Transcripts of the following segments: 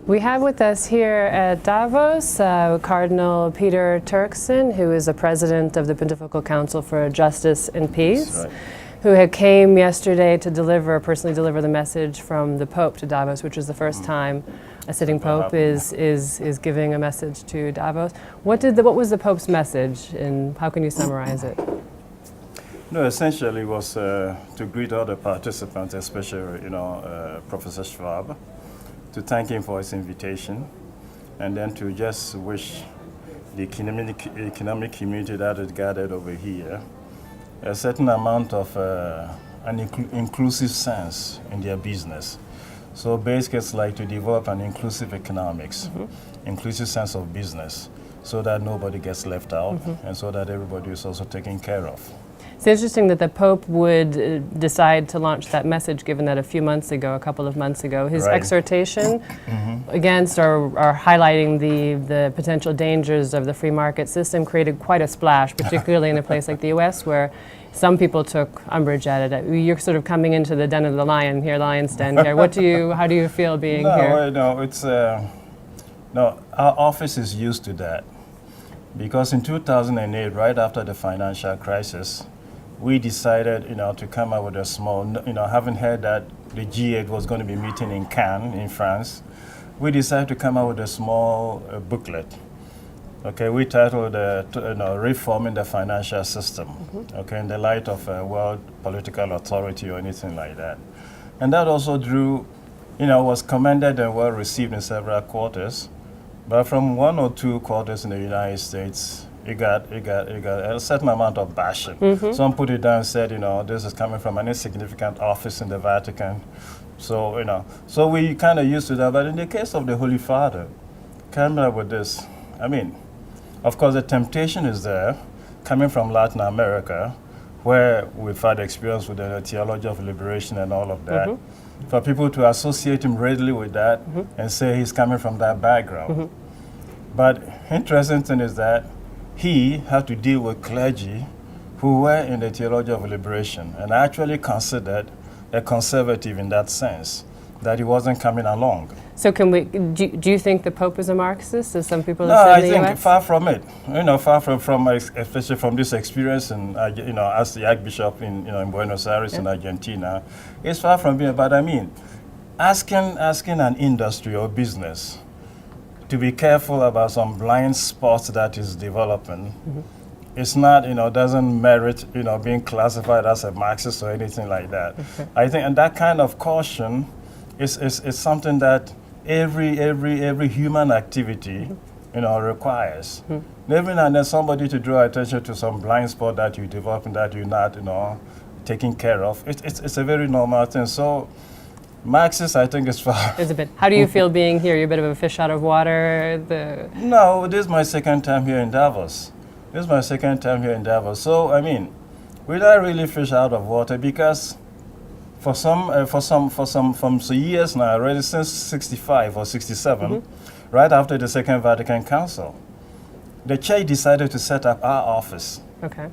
We have with us here at Davos Cardinal Peter Turkson, who is the president of the Pontifical Council for Justice and Peace, right, who came yesterday to personally deliver the message from the Pope to Davos, which is the first time a sitting Pope is giving a message to Davos. What was the Pope's message, and how can you summarize it? No, essentially it was to greet all the participants, especially Professor Schwab, to thank him for his invitation, and then to just wish the economic community that is gathered over here a certain amount of an inclusive sense in their business. So basically it's like to develop an inclusive economics, inclusive sense of business, so that nobody gets left out and so that everybody is also taken care of. It's interesting that the Pope would decide to launch that message, given that a couple of months ago, his exhortation against or highlighting the potential dangers of the free market system created quite a splash, particularly in a place like the US, where some people took umbrage at it. You're sort of coming into the den of the lion here, lion's den here. How do you feel being here? No, it's our office is used to that, because in 2008, right after the financial crisis, we decided, to come up with a small, having heard that the G8 was going to be meeting in Cannes, in France, we decided to come up with a small booklet. Okay, we titled Reforming the Financial System, in the light of world political authority or anything like that. And that also drew, was commended and well received in several quarters. But from one or two quarters in the United States, it got a certain amount of bashing. Some put it down and said, this is coming from an insignificant office in the Vatican. So, so we kind of used to that. But in the case of the Holy Father, coming up with this, of course, the temptation is there, coming from Latin America, where we've had experience with the theology of liberation and all of that, for people to associate him readily with that and say he's coming from that background. But interesting thing is that he had to deal with clergy who were in the theology of liberation and actually considered a conservative in that sense, that he wasn't coming along. So do you think the Pope is a Marxist, as some people no, have said in the I think US? far from it. Far from especially from this experience, and as the Archbishop in Buenos Aires in Argentina, it's far from being. But asking an industry or business to be careful about some blind spots that is developing, it's not, doesn't merit, being classified as a Marxist or anything like that. I think, and that kind of caution is something that every human activity, requires. Every now and then somebody to draw attention to some blind spot that you develop and that you're not, taking care of. It's a very normal thing. So Marxist, I think, is far. It's a bit. How do you feel being here? You're a bit of a fish out of water? No, this is my second time here in Davos. So, we're not really fish out of water, because for some years now, already since 65 or 67, right after the Second Vatican Council, the Church decided to set up our office,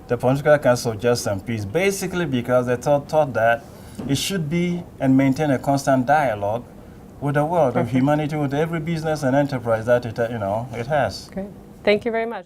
the Pontifical Council of Justice and Peace, basically because they thought that it should be and maintain a constant dialogue with the world of humanity, with every business and enterprise that it has. Great. Thank you very much.